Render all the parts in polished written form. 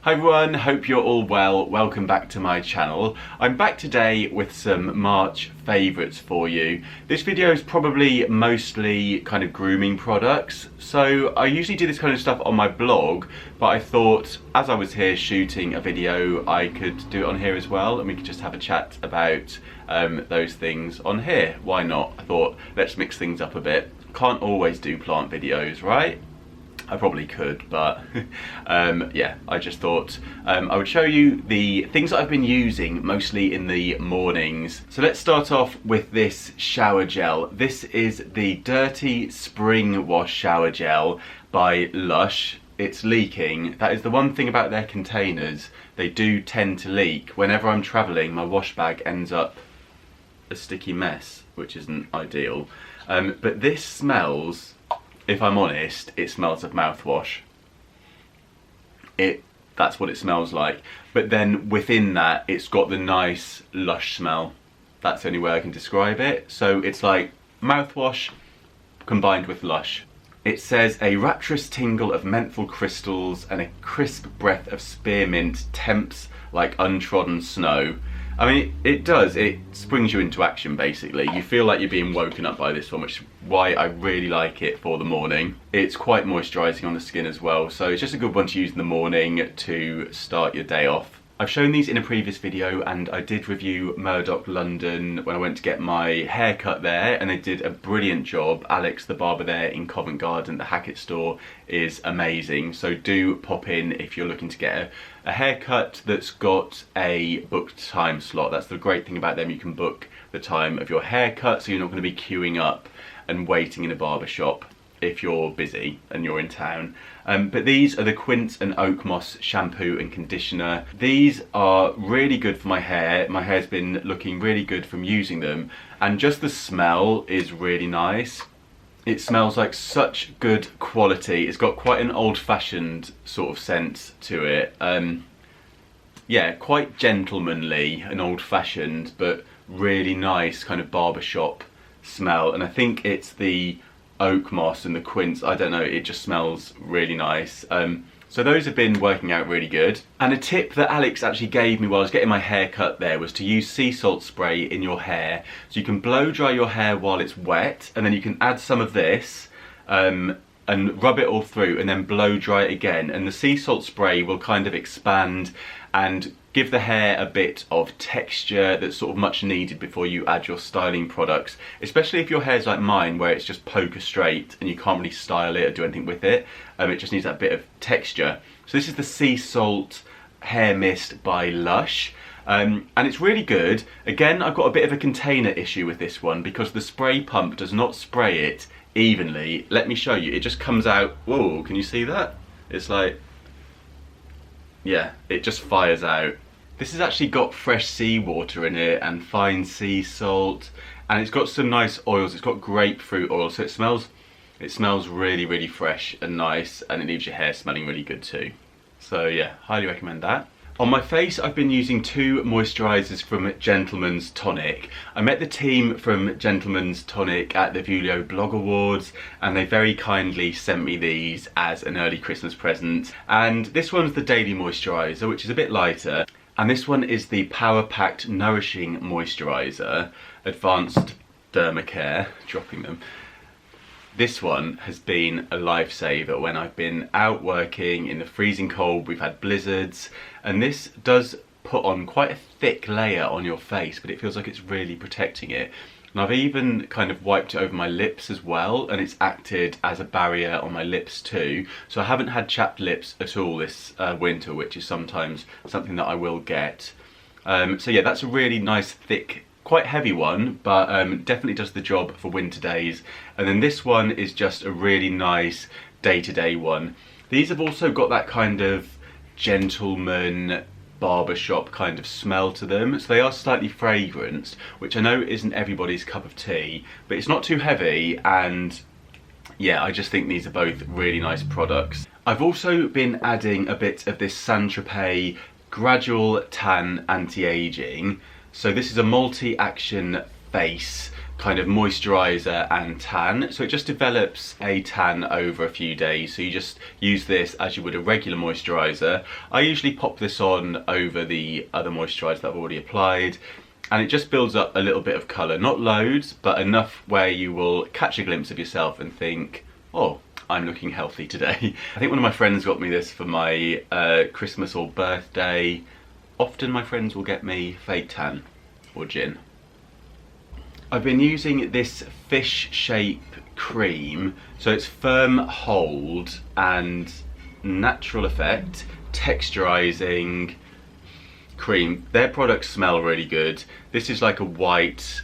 Hi everyone, hope you're all well. Welcome back to my channel. I'm back today with some March favourites for you. This video is probably mostly kind of grooming products. So I usually do this kind of stuff on my blog, but I thought as I was here shooting a video, I could do it on here as well, and we could just have a chat about those things on here. Why not? I thought, let's mix things up a bit. Can't always do plant videos, right? I probably could, but yeah, I just thought I would show you the things that I've been using mostly in the mornings. So let's start off with this shower gel. This is the Dirty Spring Wash Shower Gel by Lush. It's leaking. That is the one thing about their containers. They do tend to leak. Whenever I'm travelling, my wash bag ends up a sticky mess, which isn't ideal. But this smells, if I'm honest, it smells of mouthwash. That's what it smells like. But then within that, it's got the nice Lush smell. That's the only way I can describe it. So it's like mouthwash combined with Lush. It says a rapturous tingle of menthol crystals and a crisp breath of spearmint tempts like untrodden snow. I mean, it does. It springs you into action, basically. You feel like you're being woken up by this one, which is why I really like it for the morning. It's quite moisturising on the skin as well, so it's just a good one to use in the morning to start your day off. I've shown these in a previous video, and I did review Murdoch London when I went to get my hair cut there, and they did a brilliant job. Alex, the barber there in Covent Garden, the Hackett store, is amazing. So do pop in if you're looking to get a haircut that's got a booked time slot. That's the great thing about them. You can book the time of your haircut, so you're not going to be queuing up and waiting in a barber shop if you're busy and you're in town. But these are the Quince and Oak Moss shampoo and conditioner. These are really good for my hair. My hair's been looking really good from using them, and just the smell is really nice. It smells like such good quality. It's got quite an old-fashioned sort of scent to it. Yeah, quite gentlemanly and old-fashioned, but really nice kind of barbershop smell. And I think it's the oak moss and the quince, I don't know, it just smells really nice. So those have been working out really good. And a tip that Alex actually gave me while I was getting my hair cut there was to use sea salt spray in your hair. So you can blow dry your hair while it's wet, and then you can add some of this and rub it all through and then blow dry it again. And the sea salt spray will kind of expand and give the hair a bit of texture that's sort of much needed before you add your styling products, especially if your hair's like mine where it's just poker straight and you can't really style it or do anything with it. It just needs that bit of texture. So this is the Sea Salt Hair Mist by Lush. And it's really good. Again, I've got a bit of a container issue with this one because the spray pump does not spray it evenly. Let me show you. It just comes out. Whoa, can you see that? It's like, yeah, it just fires out. This has actually got fresh seawater in it and fine sea salt, and it's got some nice oils. It's got grapefruit oil, so it smells really, really fresh and nice, and it leaves your hair smelling really good too. So yeah, highly recommend that. On my face, I've been using two moisturisers from Gentleman's Tonic. I met the team from Gentleman's Tonic at the Vulio Blog Awards, and they very kindly sent me these as an early Christmas present. And this one's the Daily Moisturiser, which is a bit lighter. And this one is the Power Packed Nourishing Moisturiser, Advanced Dermacare, dropping them. This one has been a lifesaver when I've been out working in the freezing cold. We've had blizzards, and this does put on quite a thick layer on your face, but it feels like it's really protecting it. And I've even kind of wiped it over my lips as well, and it's acted as a barrier on my lips too. So I haven't had chapped lips at all this winter, which is sometimes something that I will get. So yeah, that's a really nice, thick, quite heavy one, but definitely does the job for winter days. And then this one is just a really nice day-to-day one. These have also got that kind of gentleman barbershop kind of smell to them, so they are slightly fragranced, which I know isn't everybody's cup of tea, but it's not too heavy, and yeah, I just think these are both really nice products. I've also been adding a bit of this Tropez Gradual Tan Anti-Aging. So this is a multi-action face kind of moisturiser and tan. So it just develops a tan over a few days. So you just use this as you would a regular moisturiser. I usually pop this on over the other moisturiser that I've already applied, and it just builds up a little bit of colour. Not loads, but enough where you will catch a glimpse of yourself and think, oh, I'm looking healthy today. I think one of my friends got me this for my Christmas or birthday. Often my friends will get me fake tan or gin. I've been using this fish shape cream, so it's firm hold and natural effect texturizing cream. Their products smell really good. This is like a white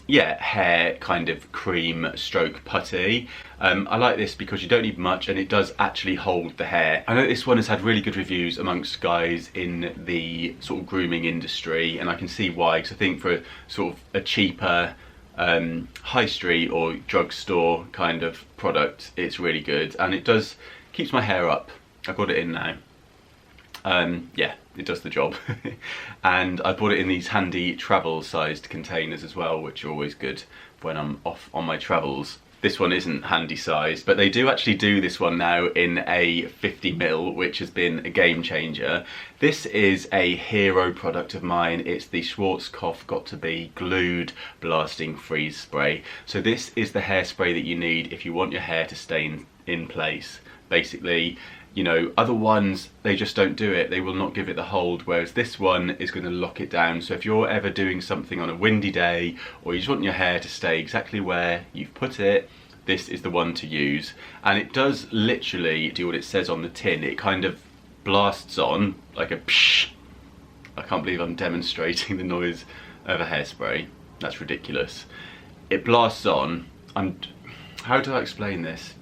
hair kind of cream stroke putty. I like this because you don't need much and it does actually hold the hair. I know this one has had really good reviews amongst guys in the sort of grooming industry, and I can see why, because I think for sort of a cheaper high street or drugstore kind of product, it's really good, and it does keeps my hair up. I've got it in now. Yeah, it does the job. And I bought it in these handy travel sized containers as well, which are always good when I'm off on my travels. This one isn't handy sized, but they do actually do this one now in a 50ml, which has been a game changer. This is a hero product of mine. It's the Schwarzkopf Got to Be Glued Blasting Freeze Spray. So this is the hairspray that you need if you want your hair to stay in place. Basically, you know, other ones, they just don't do it. They will not give it the hold, whereas this one is going to lock it down. So if you're ever doing something on a windy day, or you just want your hair to stay exactly where you've put it, this is the one to use. And it does literally do what it says on the tin. It kind of blasts on like a psh. I can't believe I'm demonstrating the noise of a hairspray. That's ridiculous. It blasts on. How do I explain this?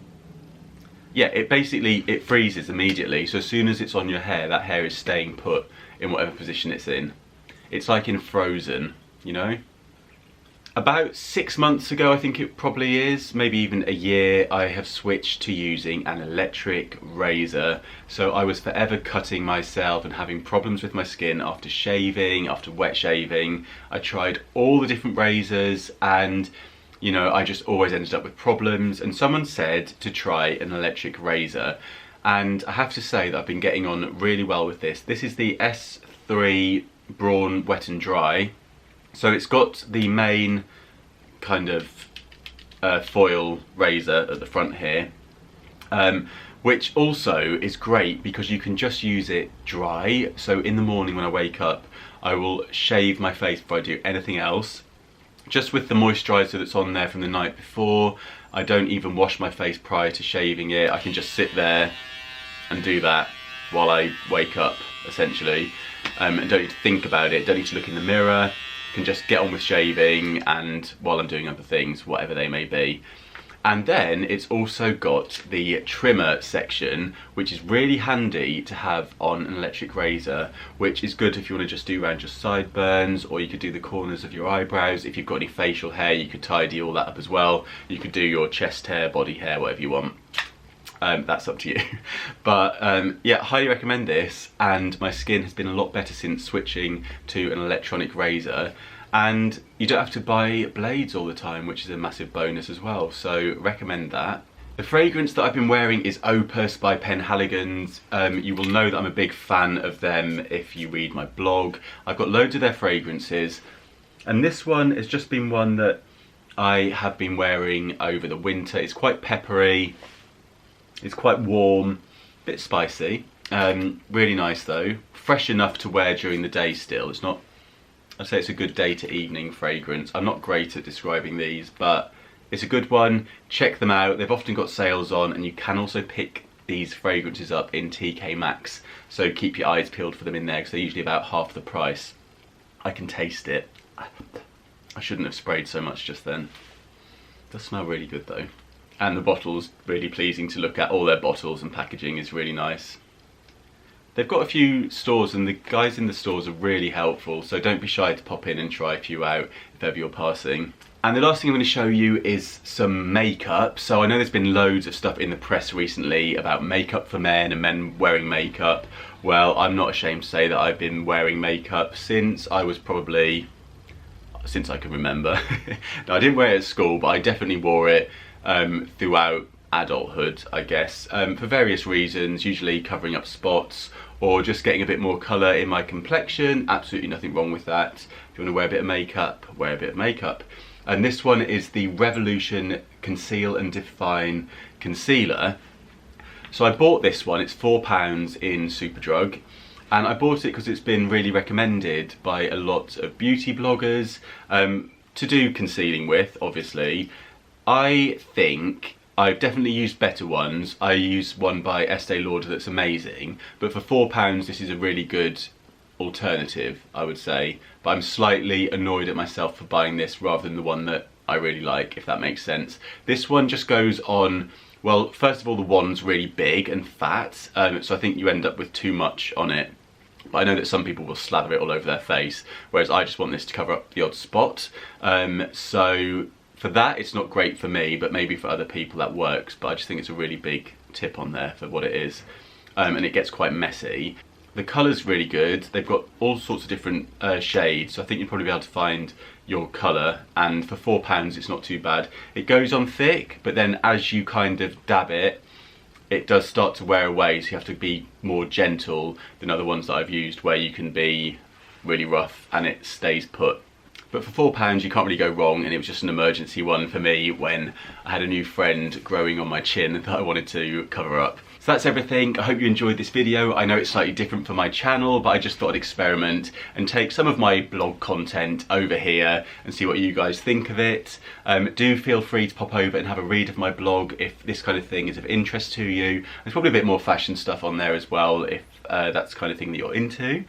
Yeah, it freezes immediately, so as soon as it's on your hair, that hair is staying put in whatever position it's in. It's like in Frozen, you know? About 6 months ago, I think it probably is, maybe even a year, I have switched to using an electric razor. So I was forever cutting myself and having problems with my skin after shaving, after wet shaving. I tried all the different razors and you know, I just always ended up with problems, and someone said to try an electric razor, and I have to say that I've been getting on really well with this. This is the S3 Braun Wet and Dry, so it's got the main kind of foil razor at the front here, which also is great because you can just use it dry. So in the morning when I wake up, I will shave my face before I do anything else. Just with the moisturiser that's on there from the night before. I don't even wash my face prior to shaving it. I can just sit there and do that while I wake up, essentially. And don't need to think about it, don't need to look in the mirror. Can just get on with shaving and while I'm doing other things, whatever they may be. And then it's also got the trimmer section, which is really handy to have on an electric razor, which is good if you want to just do around your sideburns, or you could do the corners of your eyebrows. If you've got any facial hair, you could tidy all that up as well. You could do your chest hair, body hair, whatever you want. That's up to you. But yeah, highly recommend this, and my skin has been a lot better since switching to an electronic razor. And you don't have to buy blades all the time, which is a massive bonus as well, so recommend that. The fragrance that I've been wearing is Opus by Penhaligon. You will know that I'm a big fan of them if you read my blog. I've got loads of their fragrances, and this one has just been one that I have been wearing over the winter. It's quite peppery, it's quite warm, a bit spicy. Really nice though, fresh enough to wear during the day still. It's not, I'd say it's a good day to evening fragrance. I'm not great at describing these, but it's a good one. Check them out. They've often got sales on, and you can also pick these fragrances up in TK Maxx. So keep your eyes peeled for them in there, because they're usually about half the price. I can taste it. I shouldn't have sprayed so much just then. It does smell really good though. And the bottle's really pleasing to look at. All their bottles and packaging is really nice. They've got a few stores, and the guys in the stores are really helpful, so don't be shy to pop in and try a few out if ever you're passing. And the last thing I'm going to show you is some makeup. So I know there's been loads of stuff in the press recently about makeup for men and men wearing makeup. Well, I'm not ashamed to say that I've been wearing makeup since I was probably since I can remember. Now, I didn't wear it at school, but I definitely wore it throughout adulthood, I guess, for various reasons, usually covering up spots or just getting a bit more colour in my complexion. Absolutely nothing wrong with that. If you want to wear a bit of makeup, wear a bit of makeup. And this one is the Revolution Conceal and Define Concealer. So I bought this one, it's £4 in Superdrug, and I bought it because it's been really recommended by a lot of beauty bloggers to do concealing with, obviously. I think I've definitely used better ones. I use one by Estee Lauder that's amazing, but for £4 this is a really good alternative, I would say. But I'm slightly annoyed at myself for buying this rather than the one that I really like, if that makes sense. This one just goes on, well, first of all, the wand's really big and fat, so I think you end up with too much on it. But I know that some people will slather it all over their face, whereas I just want this to cover up the odd spot. So for that, it's not great for me, but maybe for other people that works. But I just think it's a really big tip on there for what it is. And it gets quite messy. The colour's really good. They've got all sorts of different shades, so I think you'll probably be able to find your colour. And for £4, it's not too bad. It goes on thick, but then as you kind of dab it, it does start to wear away, so you have to be more gentle than other ones that I've used where you can be really rough and it stays put. But for £4 you can't really go wrong, and it was just an emergency one for me when I had a new friend growing on my chin that I wanted to cover up. So that's everything. I hope you enjoyed this video. I know it's slightly different for my channel, but I just thought I'd experiment and take some of my blog content over here and see what you guys think of it. Do feel free to pop over and have a read of my blog if this kind of thing is of interest to you. There's probably a bit more fashion stuff on there as well if that's the kind of thing that you're into.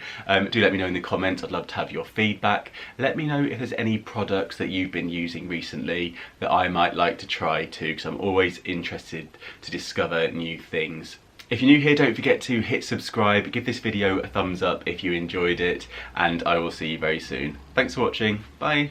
Do let me know in the comments. I'd love to have your feedback. Let me know if there's any products that you've been using recently that I might like to try too, because I'm always interested to discover new things. If you're new here, don't forget to hit subscribe, give this video a thumbs up if you enjoyed it, and I will see you very soon. Thanks for watching. Bye.